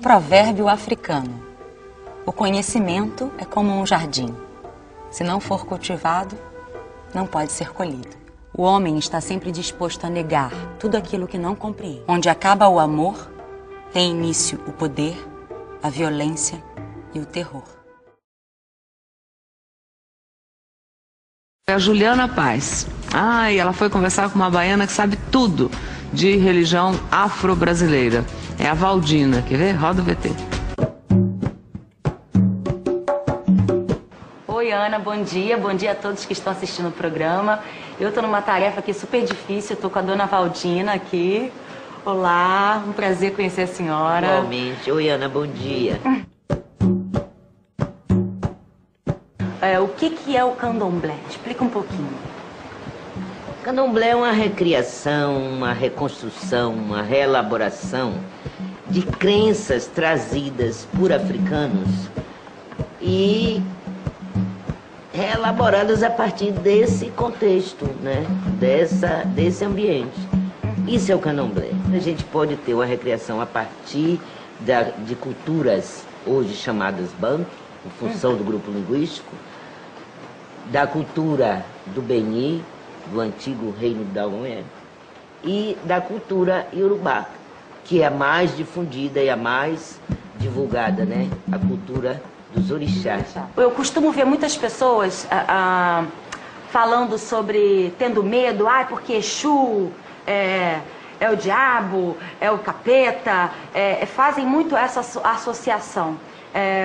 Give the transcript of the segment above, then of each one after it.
provérbio africano: o conhecimento é como um jardim. Se não for cultivado, não pode ser colhido. O homem está sempre disposto a negar tudo aquilo que não compreende. Onde acaba o amor, tem início o poder, a violência e o terror. É a Juliana Paz. E ela foi conversar com uma baiana que sabe tudo de religião afro-brasileira. É a Valdina. Quer ver? Roda o VT. Oi, Ana, bom dia. Bom dia a todos que estão assistindo o programa. Eu estou numa tarefa aqui super difícil. Estou com a dona Valdina aqui. Olá, um prazer conhecer a senhora. Igualmente. Oi, Ana, bom dia. O que é o candomblé? Explica um pouquinho. Candomblé é uma recriação, uma reconstrução, uma reelaboração de crenças trazidas por africanos e reelaboradas a partir desse contexto, né? Desse ambiente. Isso é o candomblé. A gente pode ter uma recriação a partir de culturas hoje chamadas banto, em função do grupo linguístico, da cultura do Beni, do antigo reino da Daomé, e da cultura iorubá, que é a mais difundida e a mais divulgada, né? A cultura dos orixás. Eu costumo ver muitas pessoas falando sobre tendo medo, porque Exu é o diabo, é o capeta, fazem muito essa associação.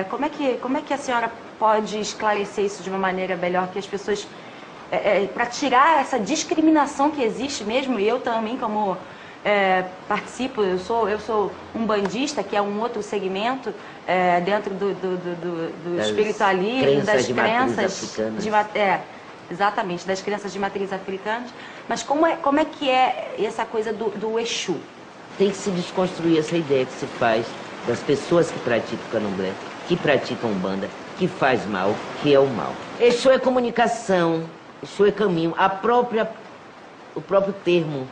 Como é que a senhora pode esclarecer isso de uma maneira melhor, que as pessoas, para tirar essa discriminação que existe mesmo, e eu também como participo, eu sou um bandista, que é um outro segmento dentro do espiritualismo, das crenças exatamente, das crenças de matriz africanas. Mas como é que é essa coisa do Exu? Tem que se desconstruir essa ideia que se faz das pessoas que praticam candomblé, que praticam umbanda, que faz mal, que é o mal. Exu é comunicação, Exu é caminho. O próprio termo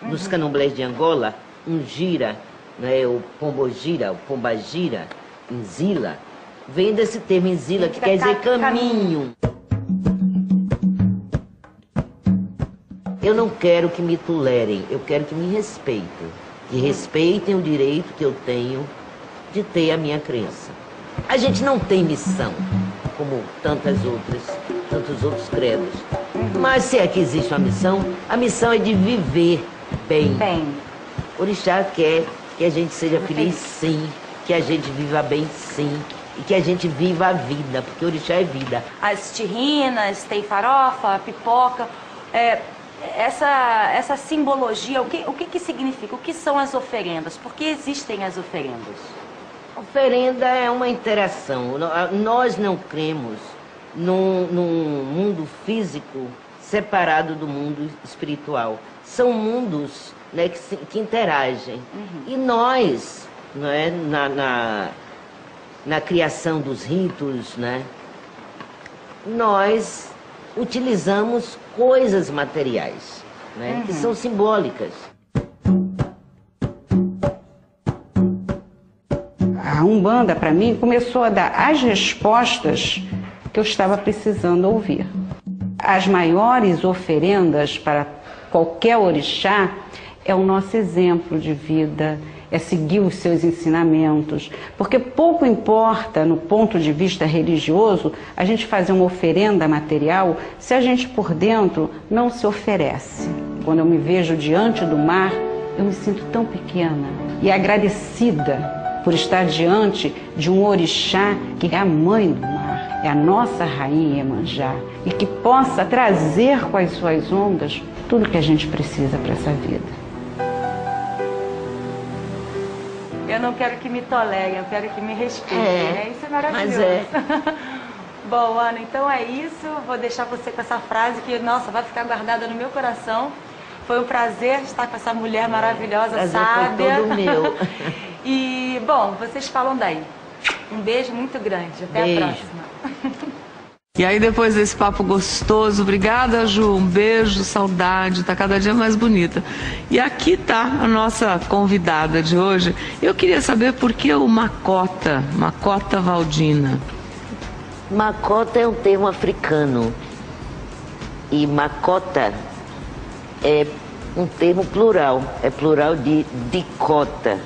dos candomblés de Angola, Ungira, né, o Pombogira, o Pombagira, Nzila, vem desse termo Nzila, que quer dizer caminho. Eu não quero que me tolerem, eu quero que me respeitem. Que respeitem o direito que eu tenho de ter a minha crença. A gente não tem missão, como tantos outros credos. Mas se é que existe uma missão, a missão é de viver bem. O orixá quer que a gente seja feliz, sim. Que a gente viva bem, sim. E que a gente viva a vida, porque o orixá é vida. As terrinas, tem farofa, pipoca. Essa simbologia, o que significa? O que são as oferendas? Por que existem as oferendas? Oferenda é uma interação. Nós não cremos num mundo físico separado do mundo espiritual. São mundos, né, que interagem. E nós, né, na criação dos ritos, né, nós utilizamos coisas materiais, né, que são simbólicas. A Umbanda, para mim, começou a dar as respostas que eu estava precisando ouvir. As maiores oferendas para qualquer orixá é o nosso exemplo de vida, é seguir os seus ensinamentos, porque pouco importa, no ponto de vista religioso, a gente fazer uma oferenda material se a gente por dentro não se oferece. Quando eu me vejo diante do mar, eu me sinto tão pequena e agradecida por estar diante de um orixá que é a mãe do mar, é a nossa rainha Iemanjá, e que possa trazer com as suas ondas tudo que a gente precisa para essa vida. Eu não quero que me tolerem, eu quero que me respeitem, né? Isso é maravilhoso. Bom, Ana, então é isso. Vou deixar você com essa frase que, nossa, vai ficar guardada no meu coração. Foi um prazer estar com essa mulher maravilhosa, sábia. Foi todo meu. E, bom, vocês falam daí. Um beijo muito grande. Até a próxima. E aí, depois desse papo gostoso, obrigada, Ju, um beijo, saudade, tá cada dia mais bonita. E aqui tá a nossa convidada de hoje. Eu queria saber por que o Makota, Makota Waldina. Makota é um termo africano e Makota é um termo plural, é plural de dicota,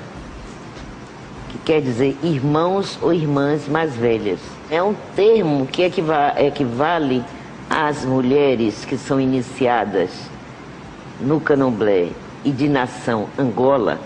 que quer dizer irmãos ou irmãs mais velhas. É um termo que equivale às mulheres que são iniciadas no candomblé e de nação Angola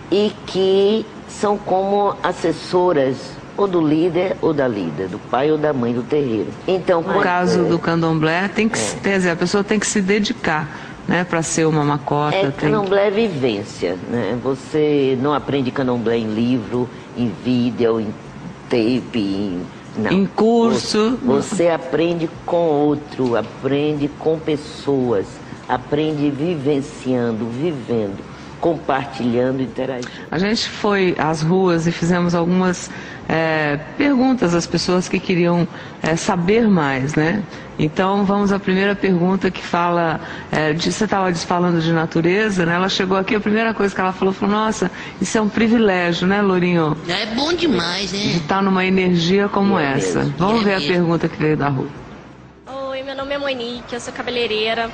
e que são como assessoras ou do líder ou da líder, do pai ou da mãe do terreiro. Então, no caso do candomblé, tem que, quer dizer, a pessoa tem que se dedicar, né, para ser uma Makota. Candomblé é vivência, né? Você não aprende candomblé em livro, em vídeo, em tape, em curso. Você aprende com outro, aprende com pessoas, aprende vivenciando, vivendo, compartilhando, interagindo. A gente foi às ruas e fizemos algumas perguntas às pessoas que queriam saber mais, né? Então vamos à primeira pergunta que fala, você estava falando de natureza, né? Ela chegou aqui, a primeira coisa que ela falou, nossa, isso é um privilégio, né, Lourinho? É bom demais, né? De estar numa energia como essa. Mesmo. Vamos ver a pergunta que veio da rua. Oi, meu nome é Monique, eu sou cabeleireira.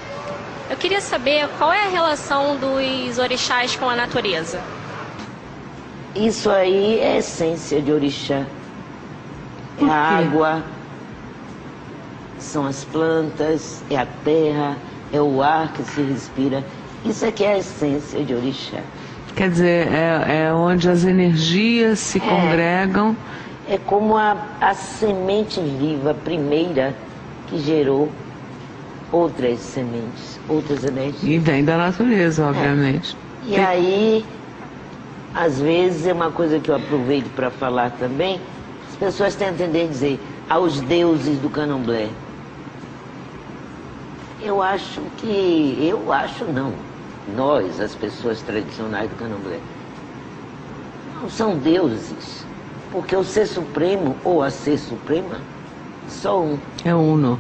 Eu queria saber qual é a relação dos orixás com a natureza. Isso aí é a essência de orixá. É a água, são as plantas, é a terra, é o ar que se respira. Isso aqui é a essência de orixá. Quer dizer, é onde as energias se congregam. É como a semente viva primeira que gerou outras sementes, outras energias. E vem da natureza, obviamente. E aí, às vezes, é uma coisa que eu aproveito para falar também, as pessoas têm a tendência a dizer aos deuses do candomblé. Eu acho não, nós, as pessoas tradicionais do candomblé, não são deuses, porque o ser supremo ou a ser suprema, só um. É uno.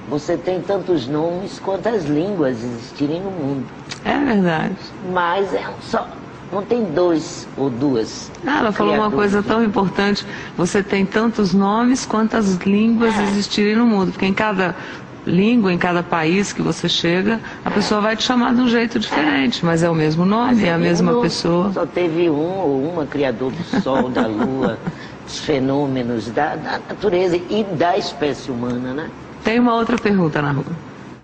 Você tem tantos nomes quanto as línguas existirem no mundo. É verdade. Mas é um só. Não tem dois ou duas. Ela falou uma coisa tão importante. Você tem tantos nomes quantas línguas existirem no mundo. Porque em cada língua, em cada país que você chega, a pessoa vai te chamar de um jeito diferente. Mas é o mesmo nome, é a mesma pessoa. Só teve um ou uma criador do sol, da lua, dos fenômenos da natureza e da espécie humana, né? Tem uma outra pergunta na rua.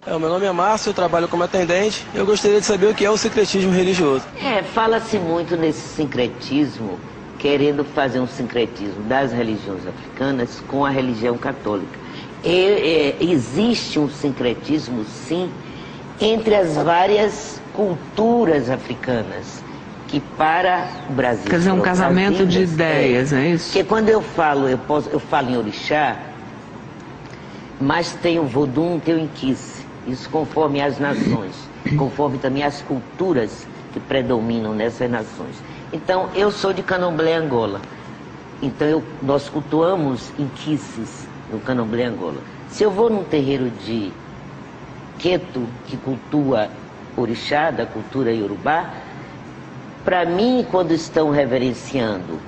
Meu nome é Márcio, eu trabalho como atendente. Eu gostaria de saber o que é o sincretismo religioso. Fala-se muito nesse sincretismo, querendo fazer um sincretismo das religiões africanas com a religião católica. Existe um sincretismo, sim, entre as várias culturas africanas, que para o Brasil... Quer dizer, um casamento de ideias, é isso? Porque quando eu falo em orixá, mas tem o vodum, tem o inquice. Isso conforme as nações, conforme também as culturas que predominam nessas nações. Então, eu sou de Candomblé Angola. Então, nós cultuamos inquices no Candomblé Angola. Se eu vou num terreiro de Queto, que cultua orixá, da cultura iorubá, para mim, quando estão reverenciando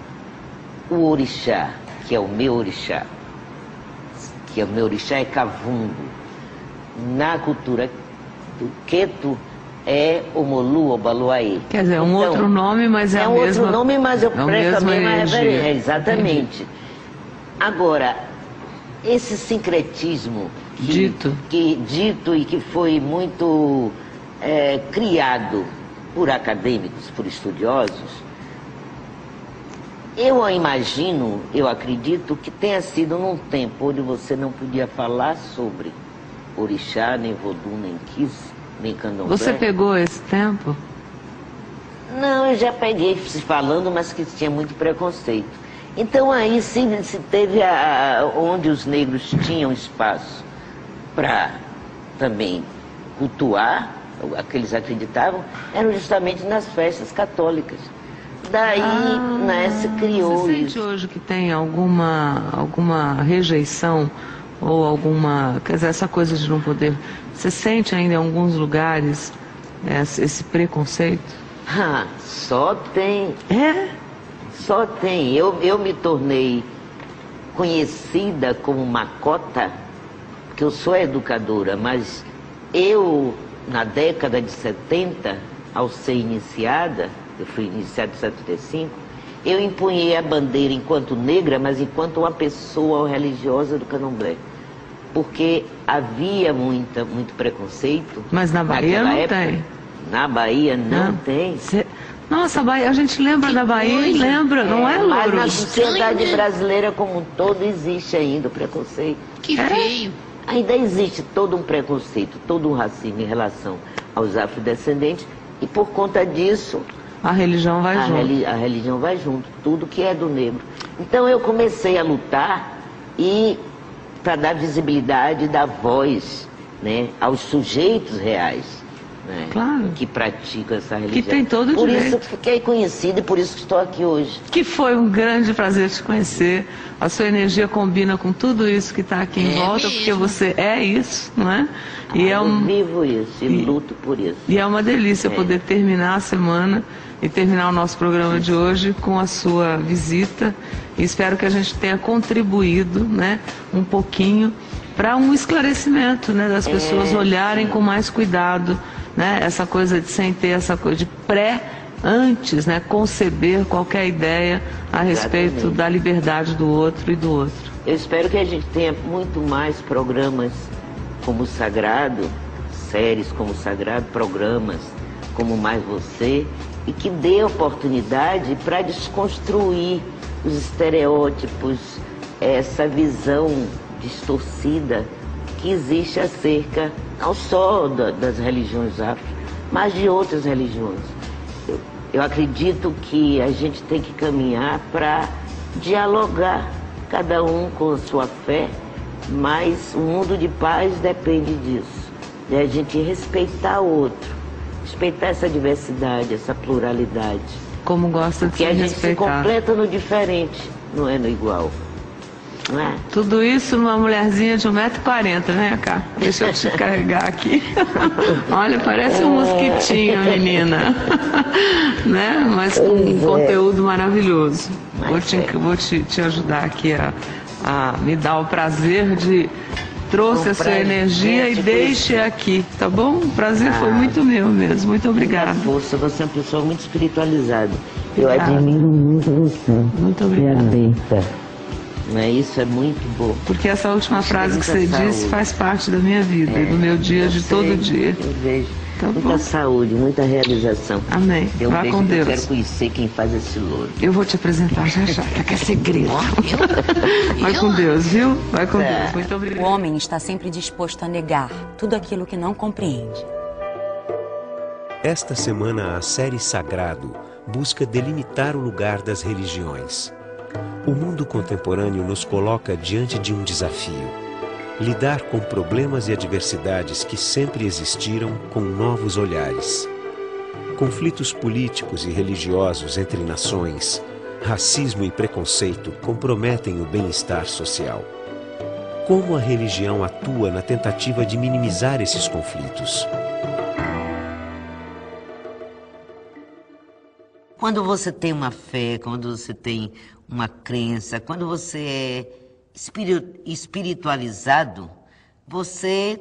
o orixá, que é o meu orixá, que o meu orixá é Kavungo. Na cultura do Queto é Omolu ou Baluaê. Quer dizer, um outro nome, mas é a mesma... É outro nome, mas eu presto a mesma reverência. Exatamente. Entendi. Agora, esse sincretismo dito e que foi muito criado por acadêmicos, por estudiosos, eu imagino, eu acredito que tenha sido num tempo onde você não podia falar sobre orixá, nem vodum, nem quice, nem candomblé. Você pegou esse tempo? Não, eu já peguei falando, mas que tinha muito preconceito. Então aí se teve onde os negros tinham espaço para também cultuar, aqueles acreditavam, eram justamente nas festas católicas. Daí, se criou você sente isso. hoje que tem alguma rejeição Ou alguma, quer dizer, essa coisa de não poder... Você sente ainda em alguns lugares esse preconceito? Só tem. Só tem. Eu me tornei conhecida como Macota, porque eu sou educadora, mas eu, na década de 70, ao ser iniciada, eu fui iniciada em 75, eu empunhei a bandeira enquanto negra, mas enquanto uma pessoa religiosa do Candomblé. Porque havia muito preconceito. Mas na Bahia não tem. Na Bahia não tem. Nossa, a Bahia, a gente lembra da Bahia e lembra, não é, Mas Louro? na sociedade brasileira como um todo existe ainda o preconceito. Que feio. Ainda existe todo um preconceito, todo um racismo em relação aos afrodescendentes. E por conta disso... A religião vai junto. A religião vai junto, tudo que é do negro. Então eu comecei a lutar para dar visibilidade, dar voz, né, aos sujeitos reais, né, claro, que praticam essa religião. Que tem todo o por direito. Isso que fiquei conhecida e por isso que estou aqui hoje. Que foi um grande prazer te conhecer. A sua energia combina com tudo isso que está aqui em volta, mesmo. porque você é isso, não é? Eu vivo isso e luto por isso. E é uma delícia poder terminar a semana e terminar o nosso programa de hoje com a sua visita. E espero que a gente tenha contribuído, né, um pouquinho para um esclarecimento, né, das pessoas olharem com mais cuidado, né, essa coisa de sem ter essa coisa de antes, né, conceber qualquer ideia a respeito da liberdade do outro e do outro. Eu espero que a gente tenha muito mais programas como o Sagrado, séries como o Sagrado, programas como Mais Você, e que dê oportunidade para desconstruir os estereótipos, essa visão distorcida que existe acerca não só das religiões afro, mas de outras religiões. Eu acredito que a gente tem que caminhar para dialogar, cada um com a sua fé, mas o mundo de paz depende disso, de a gente respeitar o outro, respeitar essa diversidade, essa pluralidade. Como gosta de ser respeitar. Porque a gente se completa no diferente, não é no igual. Não é? Tudo isso numa mulherzinha de 1,40 m, né, Cá? Deixa eu te carregar aqui. Olha, parece um mosquitinho, menina. Né? Mas com um conteúdo maravilhoso. Vou te ajudar aqui a me dar o prazer de... Trouxe a sua energia e deixe aqui, tá bom? O prazer foi muito meu mesmo. Muito obrigada. Força, você é uma pessoa muito espiritualizada. Eu admiro muito você. Muito obrigada. Isso é muito bom. Porque essa última frase que você disse faz parte da minha vida e do meu dia, de todo dia. Eu vejo. Tá muita bom. Saúde, muita realização. Amém. Vá com Deus. Eu quero conhecer quem faz esse louro. Eu vou te apresentar já, que é segredo. Vai com Deus, viu? Vai com Deus. Muito obrigada. O homem está sempre disposto a negar tudo aquilo que não compreende. Esta semana, a série Sagrado busca delimitar o lugar das religiões. O mundo contemporâneo nos coloca diante de um desafio. Lidar com problemas e adversidades que sempre existiram com novos olhares. Conflitos políticos e religiosos entre nações, racismo e preconceito comprometem o bem-estar social. Como a religião atua na tentativa de minimizar esses conflitos? Quando você tem uma fé, quando você tem uma crença, quando você é espiritualizado, você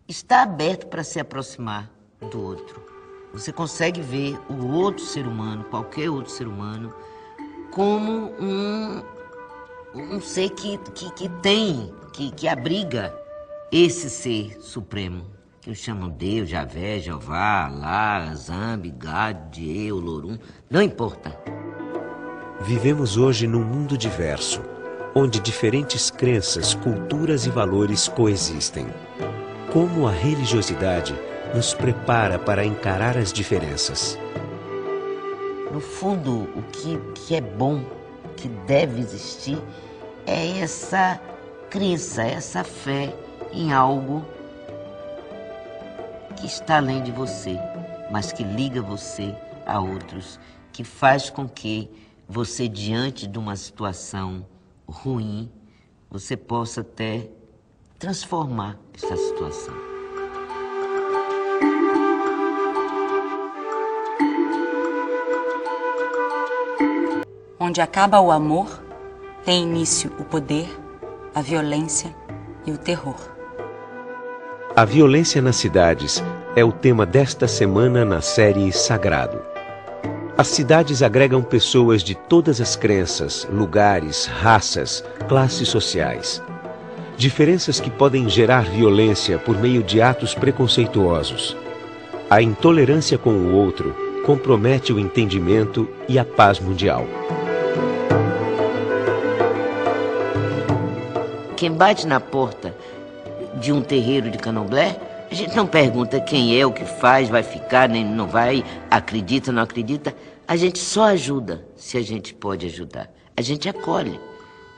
está aberto para se aproximar do outro. Você consegue ver o outro ser humano, qualquer outro ser humano, como um ser que abriga esse ser supremo, que eles chamam Deus, Javé, Jeová, Alá, Zambi, Gad, Dieu, Lorum, não importa. Vivemos hoje num mundo diverso, onde diferentes crenças, culturas e valores coexistem. Como a religiosidade nos prepara para encarar as diferenças? No fundo, o que é bom, que deve existir, é essa crença, essa fé em algo que está além de você, mas que liga você a outros, que faz com que você, diante de uma situação ruim, você possa até transformar essa situação. Onde acaba o amor, tem início o poder, a violência e o terror. A violência nas cidades é o tema desta semana na série Sagrado. As cidades agregam pessoas de todas as crenças, lugares, raças, classes sociais. Diferenças que podem gerar violência por meio de atos preconceituosos. A intolerância com o outro compromete o entendimento e a paz mundial. Quem bate na porta de um terreiro de candomblé, a gente não pergunta quem é, o que faz, vai ficar, nem não vai, acredita, não acredita. A gente só ajuda se a gente pode ajudar. A gente acolhe.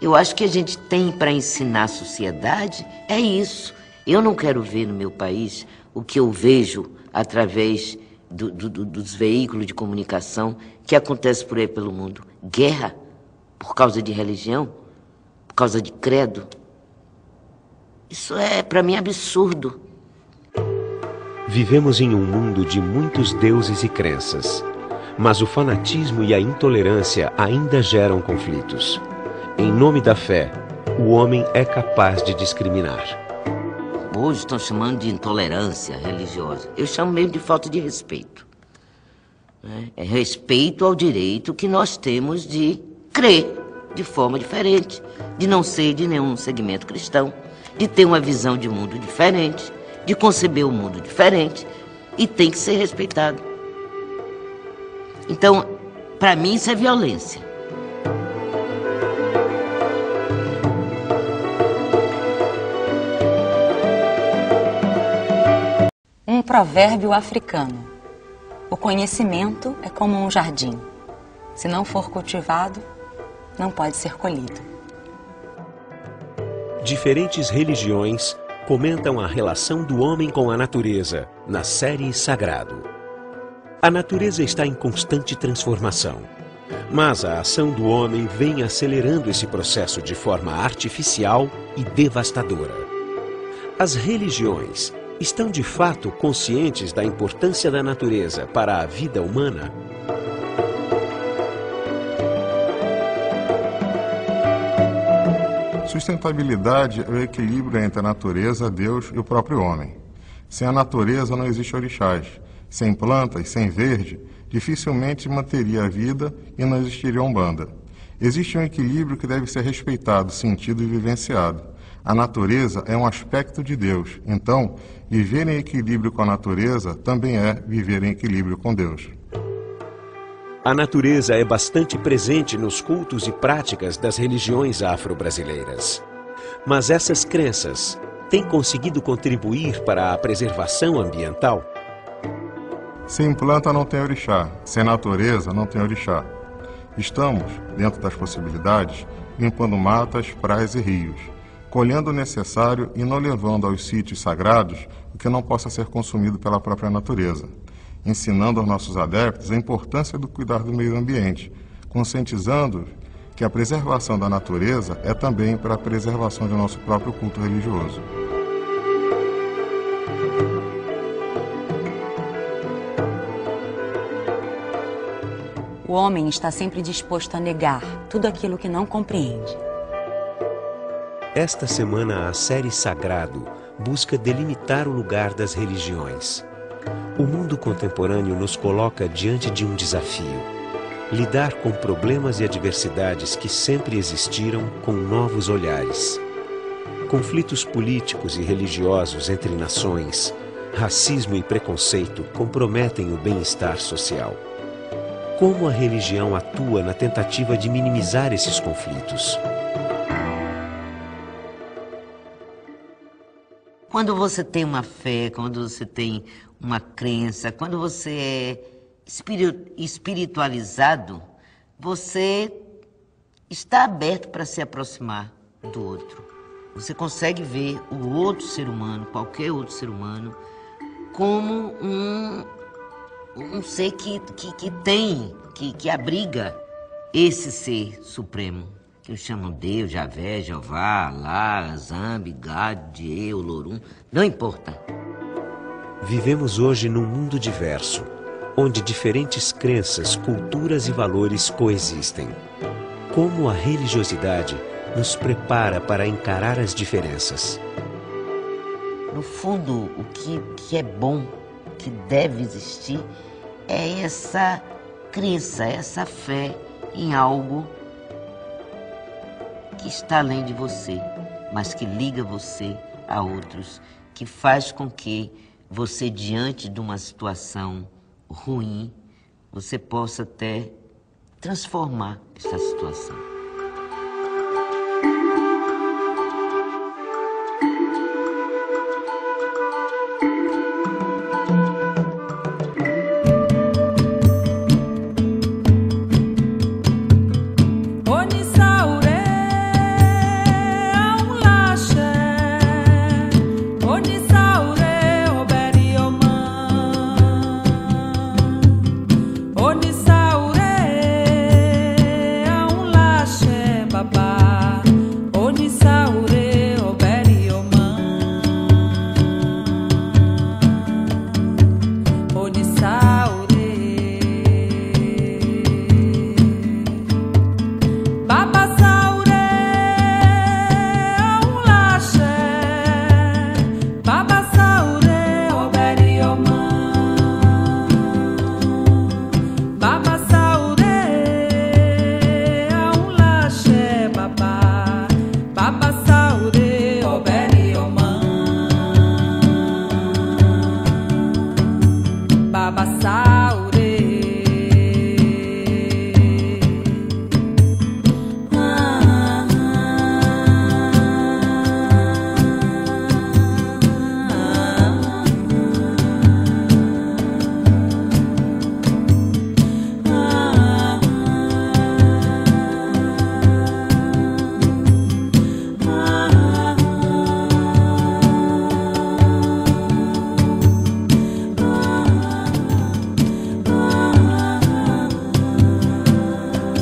Eu acho que a gente tem para ensinar a sociedade é isso. Eu não quero ver no meu país o que eu vejo através dos veículos de comunicação que acontece por aí pelo mundo. Guerra por causa de religião, por causa de credo. Isso é, para mim, absurdo. Vivemos em um mundo de muitos deuses e crenças, mas o fanatismo e a intolerância ainda geram conflitos. Em nome da fé, o homem é capaz de discriminar. Hoje estão chamando de intolerância religiosa. Eu chamo mesmo de falta de respeito. É respeito ao direito que nós temos de crer de forma diferente, de não ser de nenhum segmento cristão, de ter uma visão de mundo diferente, de conceber o mundo diferente, e tem que ser respeitado. Então, para mim, isso é violência. Um provérbio africano. O conhecimento é como um jardim. Se não for cultivado, não pode ser colhido. Diferentes religiões comentam a relação do homem com a natureza na série Sagrado. A natureza está em constante transformação, mas a ação do homem vem acelerando esse processo de forma artificial e devastadora. As religiões estão de fato conscientes da importância da natureza para a vida humana? Sustentabilidade é o equilíbrio entre a natureza, Deus e o próprio homem. Sem a natureza não existe orixás. Sem plantas, sem verde, dificilmente manteria a vida e não existiria Umbanda. Existe um equilíbrio que deve ser respeitado, sentido e vivenciado. A natureza é um aspecto de Deus, então, viver em equilíbrio com a natureza também é viver em equilíbrio com Deus. A natureza é bastante presente nos cultos e práticas das religiões afro-brasileiras. Mas essas crenças têm conseguido contribuir para a preservação ambiental? Sem planta não tem orixá, sem natureza não tem orixá. Estamos, dentro das possibilidades, limpando matas, praias e rios, colhendo o necessário e não levando aos sítios sagrados o que não possa ser consumido pela própria natureza, ensinando aos nossos adeptos a importância do cuidar do meio ambiente, conscientizando-os que a preservação da natureza é também para a preservação do nosso próprio culto religioso. O homem está sempre disposto a negar tudo aquilo que não compreende. Esta semana, a série Sagrado busca delimitar o lugar das religiões. O mundo contemporâneo nos coloca diante de um desafio: lidar com problemas e adversidades que sempre existiram com novos olhares. Conflitos políticos e religiosos entre nações, racismo e preconceito comprometem o bem-estar social. Como a religião atua na tentativa de minimizar esses conflitos? Quando você tem uma fé, quando você tem uma crença, quando você é espiritualizado, você está aberto para se aproximar do outro. Você consegue ver o outro ser humano, qualquer outro ser humano, como um ser que abriga esse ser supremo, que eu chamo Deus, Javé, Jeová, Alá, Zambi, Gad, Dieu, Lorum, não importa. Vivemos hoje num mundo diverso, onde diferentes crenças, culturas e valores coexistem. Como a religiosidade nos prepara para encarar as diferenças? No fundo, o que é bom, que deve existir, é essa crença, essa fé em algo que está além de você, mas que liga você a outros, que faz com que você, diante de uma situação ruim, você possa até transformar essa situação.